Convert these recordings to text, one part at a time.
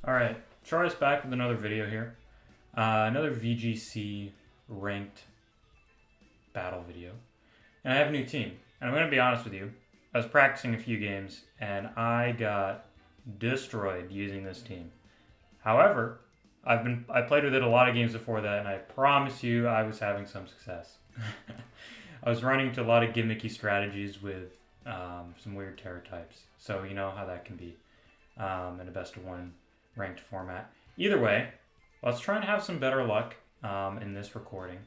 Alright, Char's back with another video here. Another VGC ranked battle video. And I have a new team. And I'm going to be honest with you. I was practicing a few games and I got destroyed using this team. However, I played with it a lot of games before that and I promise you I was having some success. I was running into a lot of gimmicky strategies with some weird terror types. So you know how that can be in a best of one ranked format. Either way, let's try and have some better luck in this recording.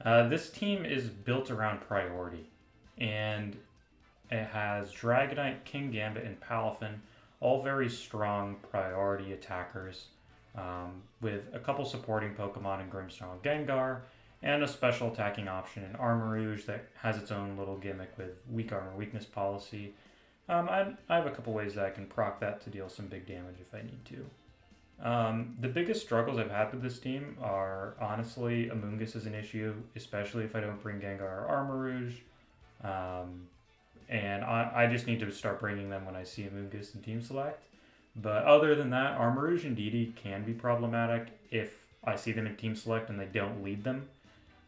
This team is built around priority, and it has Dragonite, King Gambit, and Palafin, all very strong priority attackers, with a couple supporting Pokemon in Grimmsnarl Gengar, and a special attacking option in Armarouge that has its own little gimmick with weak armor weakness policy. I have a couple ways that I can proc that to deal some big damage if I need to. The biggest struggles I've had with this team are honestly Amoonguss is an issue, especially if I don't bring Gengar or Armarouge. And I just need to start bringing them when I see Amoonguss in Team Select. But other than that, Armarouge and Didi can be problematic if I see them in Team Select and they don't lead them.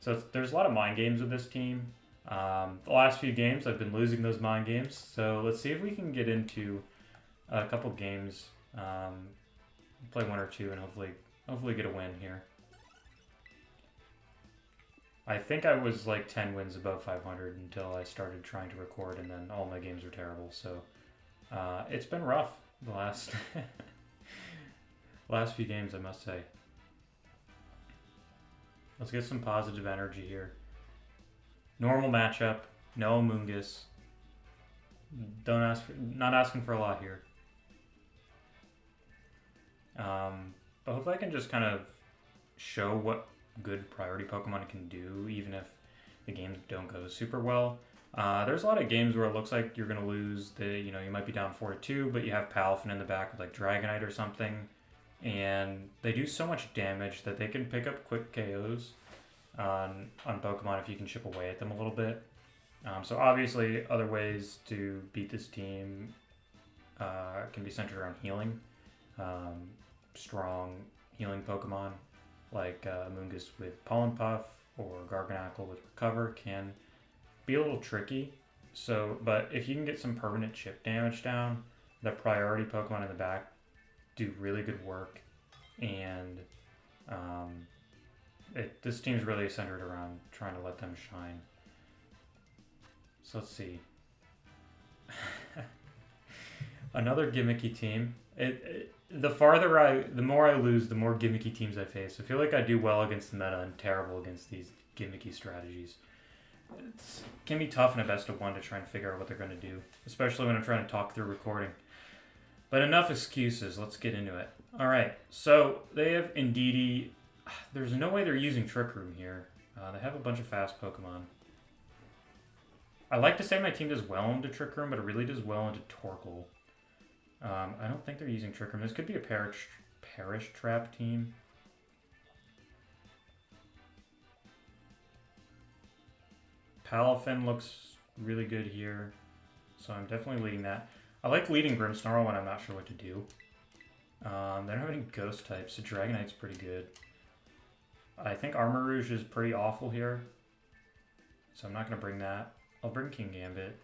So there's a lot of mind games with this team. The last few games, I've been losing those mind games. So let's see if we can get into a couple games, play one or two, and hopefully get a win here. I think I was like 10 wins above 500 until I started trying to record, and then all my games were terrible. So it's been rough the last last few games, I must say. Let's get some positive energy here. Normal matchup, no Amoonguss. Not asking for a lot here. But hopefully I can just kind of show what good priority Pokemon can do, even if the games don't go super well. There's a lot of games where it looks like you're gonna lose. You might be down 4-2, but you have Palafin in the back with like Dragonite or something, and they do so much damage that they can pick up quick KOs on Pokemon if you can chip away at them a little bit. So obviously, other ways to beat this team can be centered around healing. Strong healing Pokemon like Amoonguss with Pollen Puff or Garganacl with Recover can be a little tricky. But if you can get some permanent chip damage down, the priority Pokemon in the back do really good work, and this team's really centered around trying to let them shine. So let's see. Another gimmicky team. The more I lose, the more gimmicky teams I face. I feel like I do well against the meta and terrible against these gimmicky strategies. It can be tough in a best of one to try and figure out what they're going to do, especially when I'm trying to talk through recording. But enough excuses. Let's get into it. All right. So they have Indeedee. There's no way they're using Trick Room here. They have a bunch of fast Pokemon. I like to say my team does well into Trick Room, but it really does well into Torkoal. I don't think they're using Trick Room. This could be a Perish Trap team. Palafin looks really good here, so I'm definitely leading that. I like leading Grimmsnarl when I'm not sure what to do. They don't have any ghost types, so Dragonite's pretty good. I think Armarouge is pretty awful here, so I'm not going to bring that. I'll bring King Gambit.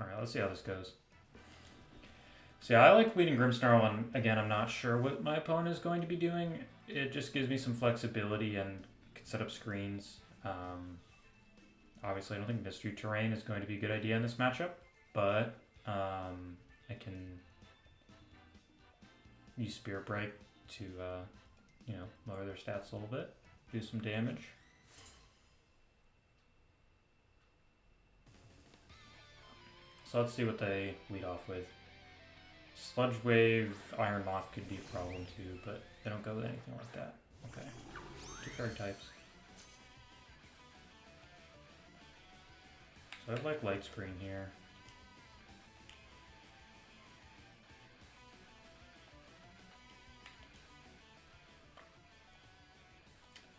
Alright, let's see how this goes. So yeah, I like leading Grimmsnarl, and again, I'm not sure what my opponent is going to be doing. It just gives me some flexibility and can set up screens. Obviously, I don't think Mystery Terrain is going to be a good idea in this matchup, but I can use Spirit Break to lower their stats a little bit, do some damage. So let's see what they lead off with. Sludge Wave, Iron Moth could be a problem too, but they don't go with anything like that. Okay. Two fairy types. So I like Light Screen here.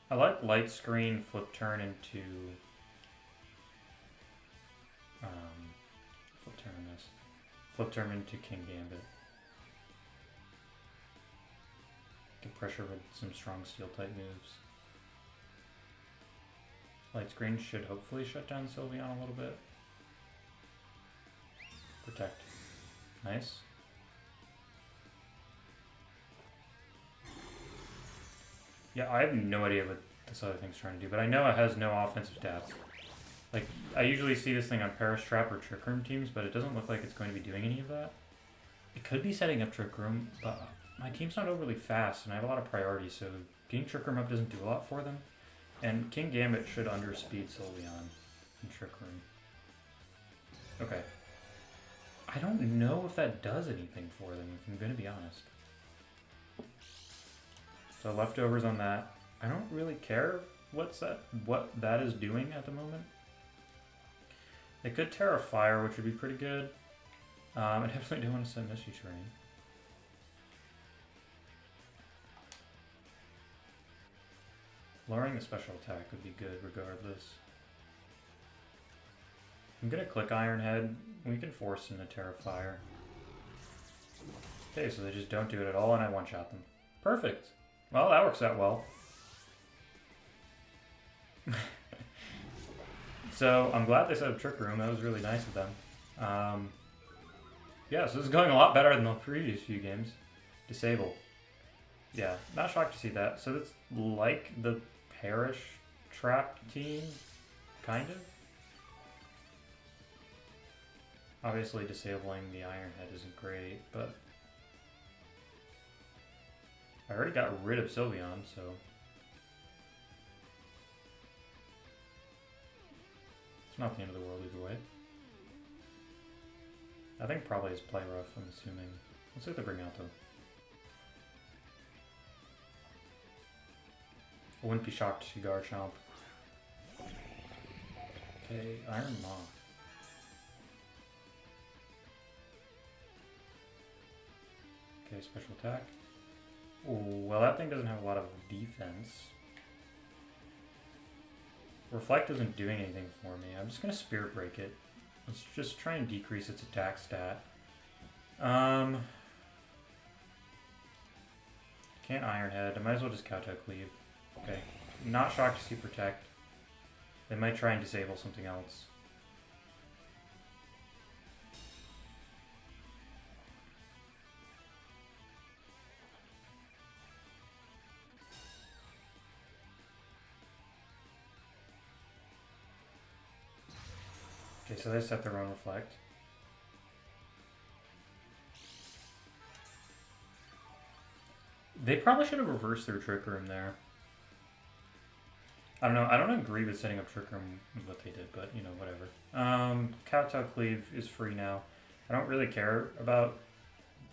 I like Light Screen, Flip Turn into Flip turn into King Gambit. Get pressure with some strong steel type moves. Light screen should hopefully shut down Sylveon a little bit. Protect. Nice. Yeah, I have no idea what this other thing's trying to do, but I know it has no offensive stats. Like, I usually see this thing on Paris Trap or Trick Room teams, but it doesn't look like it's going to be doing any of that. It could be setting up Trick Room, but my team's not overly fast, and I have a lot of priorities, so getting Trick Room up doesn't do a lot for them. And King Gambit should underspeed Sylveon in Trick Room. Okay. I don't know if that does anything for them, if I'm going to be honest. So leftovers on that. I don't really care what that is doing at the moment. They could Terra Fire, which would be pretty good. I definitely don't want to send Misty Terrain. Lowering the special attack would be good regardless. I'm gonna click Iron Head. We can force them to Terra Fire. Okay, so they just don't do it at all and I one-shot them. Perfect! Well, that works out well. So, I'm glad they set up Trick Room. That was really nice of them. Yeah, so this is going a lot better than the previous few games. Disable. Yeah, not shocked to see that. So it's like the Parish Trap team, kind of. Obviously disabling the Iron Head isn't great, but I already got rid of Sylveon, so it's not the end of the world either way. I think probably it's play rough, I'm assuming. Let's see what they bring out though. I wouldn't be shocked to see Garchomp. Okay, Iron Maw. Okay, special attack. Ooh, well, that thing doesn't have a lot of defense. Reflect isn't doing anything for me. I'm just going to Spirit Break it. Let's just try and decrease its attack stat. Can't Iron Head. I might as well just Kowtow Cleave. Okay. Not shocked to see Protect. They might try and disable something else. Okay, so they set their own Reflect. They probably should have reversed their Trick Room there. I don't know. I don't agree with setting up Trick Room with what they did, but, you know, whatever. Kowtow Cleave is free now. I don't really care about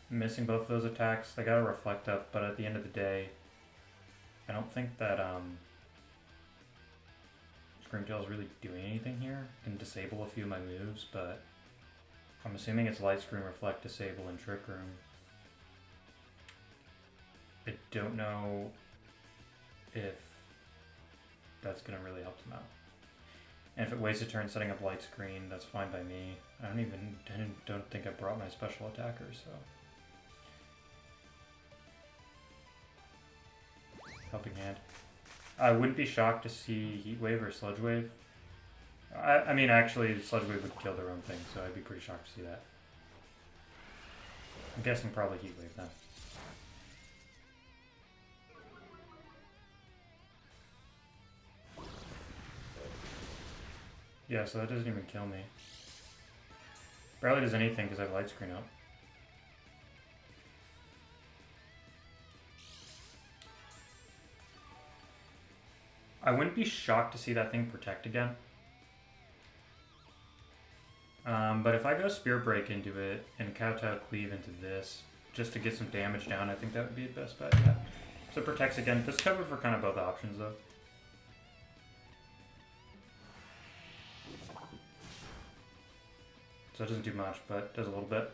missing both of those attacks. They got to Reflect up, but at the end of the day, I don't think that Screamtail is really doing anything here. I can disable a few of my moves, but I'm assuming it's Light Screen, Reflect, Disable, and Trick Room. I don't know if that's going to really help them out. And if it wastes a turn setting up Light Screen, that's fine by me. I don't think I brought my special attacker, so. Helping Hand. I wouldn't be shocked to see Heat Wave or Sludge Wave. I mean, actually, Sludge Wave would kill their own thing, so I'd be pretty shocked to see that. I'm guessing probably Heat Wave then. Yeah, so that doesn't even kill me. Barely does anything because I have Light Screen up. I wouldn't be shocked to see that thing Protect again. But if I go Spirit Break into it and Kowtow Cleave into this, just to get some damage down, I think that would be the best bet, yeah. So it Protects again. This covered for kind of both options, though. So it doesn't do much, but does a little bit.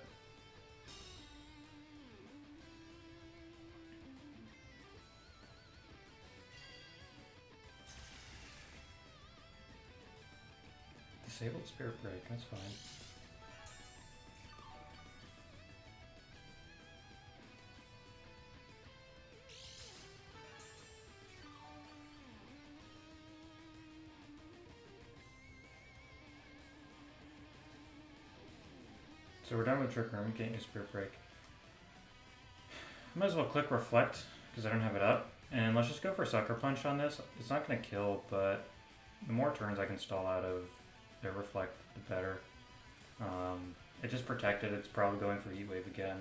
Disabled Spirit Break, that's fine. So we're done with Trick Room, getting a Spirit Break. Might as well click Reflect, because I don't have it up. And let's just go for Sucker Punch on this. It's not going to kill, but the more turns I can stall out of their Reflect, the better. It just protected. It's probably going for Heat Wave again.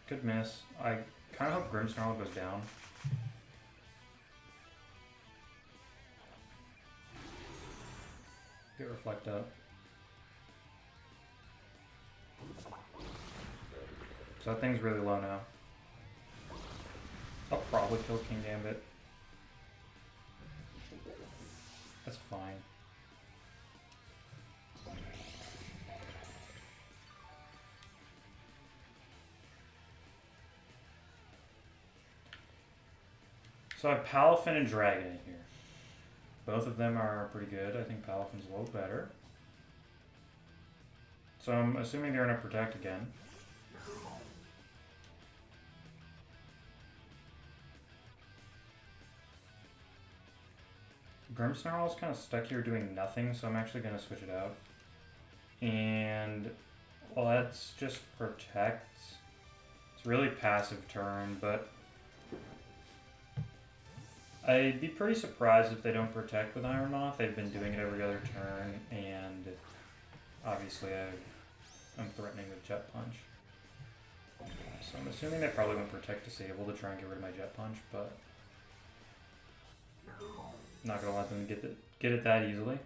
Could miss. I kind of hope Grimmsnarl goes down. Get Reflect up. So that thing's really low now. I'll probably kill King Gambit. That's fine. So I have Palafin and Dragon in here. Both of them are pretty good. I think Palafin's a little better. So I'm assuming they're going to protect again. Grimmsnarl is kind of stuck here doing nothing, so I'm actually going to switch it out. And let's just protect. It's a really passive turn, but I'd be pretty surprised if they don't protect with Iron Moth. They've been doing it every other turn, and obviously I'm threatening with Jet Punch. So I'm assuming they probably won't protect Disable to try and get rid of my Jet Punch, but I'm not going to let them get it that easily.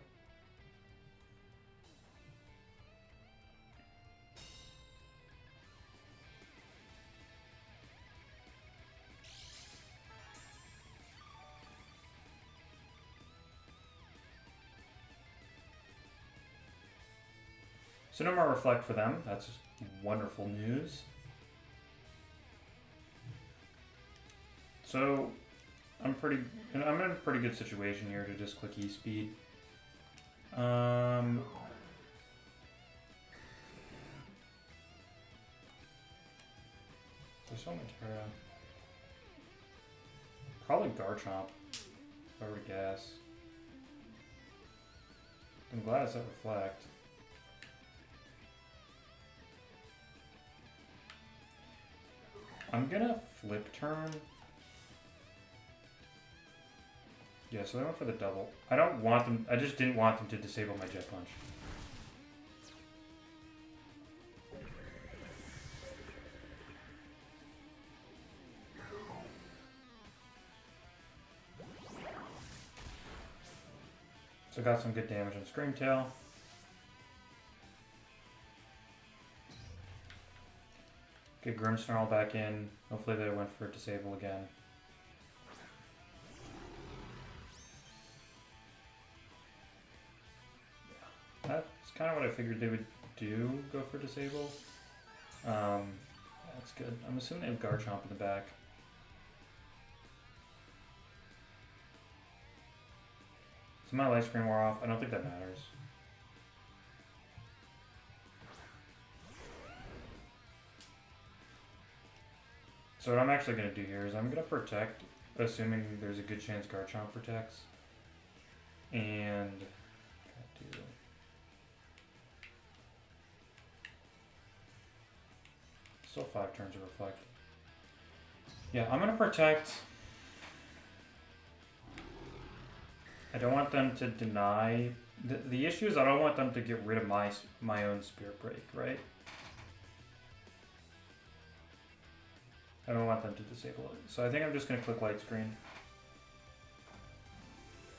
So no more Reflect for them. That's wonderful news. So I'm in a pretty good situation here to just click E-Speed. So Terra. Probably Garchomp, if I were to guess. I'm glad it's at Reflect. I'm gonna flip turn. Yeah, so they went for the double. I don't want them, I just didn't want them to disable my Jet Punch. So got some good damage on Screamtail. Get Grimmsnarl back in. Hopefully they went for Disable again. That's kind of what I figured they would do, go for Disable. That's good. I'm assuming they have Garchomp in the back. So my light screen wore off. I don't think that matters. So what I'm actually going to do here is I'm going to protect, assuming there's a good chance Garchomp protects. And do still 5 turns of Reflect. Yeah, I'm going to protect. I don't want them to deny. The issue is I don't want them to get rid of my own Spirit Break, right? I don't want them to disable it. So I think I'm just going to click Light Screen.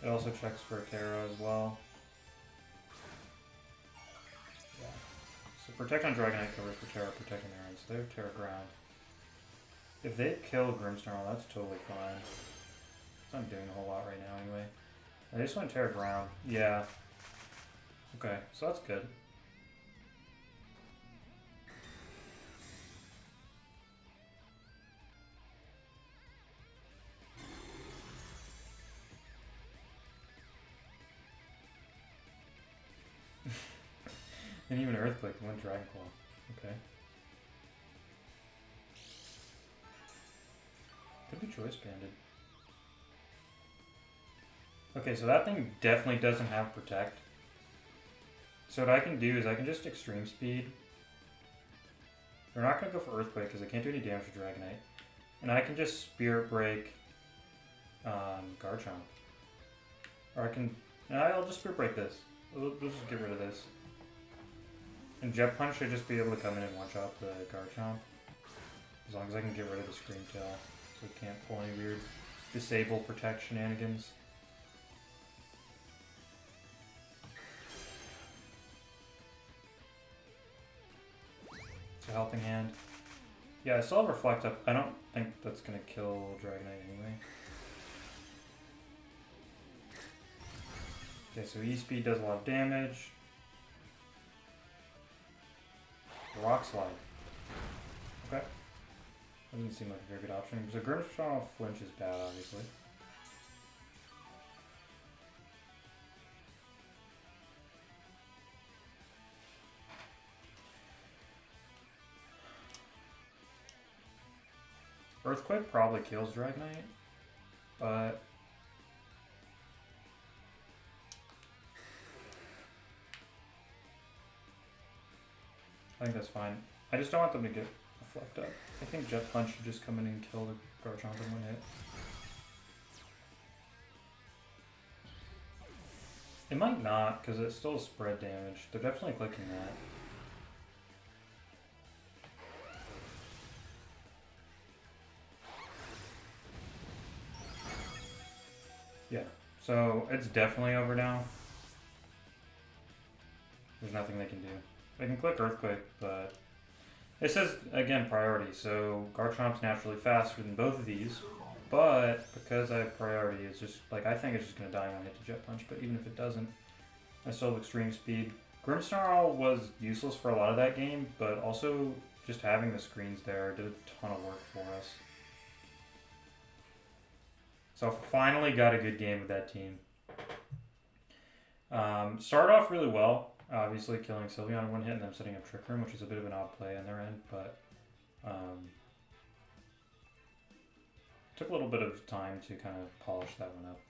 It also checks for Terra as well. Yeah. So Protect on Dragonite covers for Terra, protecting their own. So they have Terra Ground. If they kill Grimmsnarl, that's totally fine. So I'm doing a whole lot right now anyway. I just want Terra Ground. Yeah. Okay, so that's good. And even Earthquake, one Dragon Claw. Okay. Could be Choice Banded. Okay, so that thing definitely doesn't have Protect. So what I can do is I can just Extreme Speed They're not going to go for Earthquake because they can't do any damage to Dragonite. And I can just Spirit Break Garchomp. Or I can... No, I'll just Spirit Break this. We'll just get rid of this. And Jet Punch should just be able to come in and one-shot the Garchomp. As long as I can get rid of the Scream Tail. So it can't pull any weird Disable Protect shenanigans. It's a Helping Hand. Yeah, I still have Reflect Up. I don't think that's going to kill Dragonite anyway. Okay, so E-Speed does a lot of damage. Rock Slide. Okay. Doesn't seem like a very good option. So Grimmsnarl flinch is bad, obviously. Earthquake probably kills Dragonite, but I think that's fine. I just don't want them to get Reflect Up. I think Jet Punch should just come in and kill the Garchomp in one hit. It might not, because it's still spread damage. They're definitely clicking that. Yeah, so it's definitely over now. There's nothing they can do. They can click Earthquake, but it says, again, priority, so Garchomp's naturally faster than both of these, but because I have priority, it's just, like, I think it's just going to die when I hit the Jet Punch, but even if it doesn't, I still have extreme speed. Grimmsnarl was useless for a lot of that game, but also just having the screens there did a ton of work for us. So finally got a good game with that team. Started off really well. Obviously killing Sylveon in one hit and then setting up Trick Room, which is a bit of an odd play on their end, but took a little bit of time to kind of polish that one up.